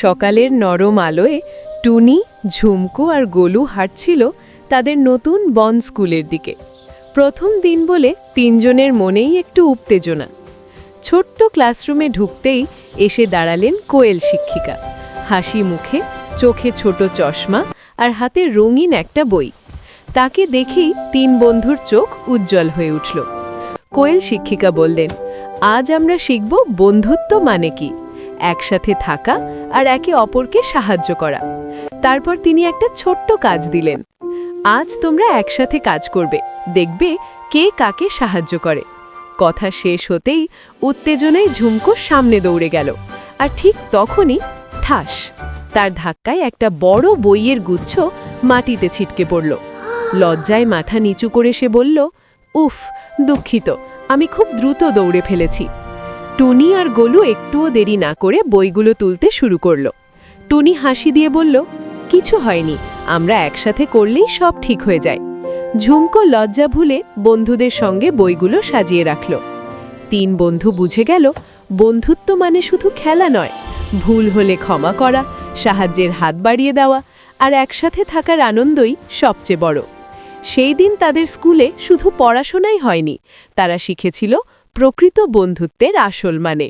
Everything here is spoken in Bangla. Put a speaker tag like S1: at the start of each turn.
S1: সকালের নরম আলোয় টুনি, ঝুমকো আর গোলু হাঁটছিল তাদের নতুন বন স্কুলের দিকে। প্রথম দিন বলে তিনজনের মনেই একটু উত্তেজনা। ছোট্ট ক্লাসরুমে ঢুকতেই এসে দাঁড়ালেন কোয়েল শিক্ষিকা, হাসি মুখে, চোখে ছোট চশমা আর হাতে রঙিন একটা বই। তাকে দেখেই তিন বন্ধুর চোখ উজ্জ্বল হয়ে উঠল। কোয়েল শিক্ষিকা বললেন, আজ আমরা শিখব বন্ধুত্ব মানে কি, একসাথে থাকা আর একে অপরকে সাহায্য করা। তারপর তিনি একটা ছোট্ট কাজ দিলেন, আজ তোমরা একসাথে কাজ করবে, দেখবে কে কাকে সাহায্য করে। কথা শেষ হতেই উত্তেজনায় ঝুমকো সামনে দৌড়ে গেল, আর ঠিক তখনই ঠাস, তার ধাক্কায় একটা বড় বইয়ের গুচ্ছ মাটিতে ছিটকে পড়ল। লজ্জায় মাথা নিচু করে সে বলল, উফ, দুঃখিত, আমি খুব দ্রুত দৌড়ে ফেলেছি। টুনি আর গোলু একটুও দেরি না করে বইগুলো তুলতে শুরু করল। টুনি হাসি দিয়ে বলল, কিছু হয়নি, আমরা একসাথে করলেই সব ঠিক হয়ে যায়। ঝুমকো লজ্জা ভুলে বন্ধুদের সঙ্গে বইগুলো সাজিয়ে রাখল। তিন বন্ধু বুঝে গেল, বন্ধুত্ব মানে শুধু খেলা নয়, ভুল হলে ক্ষমা করা, সাহায্যের হাত বাড়িয়ে দেওয়া আর একসাথে থাকার আনন্দই সবচেয়ে বড়। সেই দিন তাদের স্কুলে শুধু পড়াশোনাই হয়নি, তারা শিখেছিল প্রকৃত বন্ধুত্বের আসল মানে।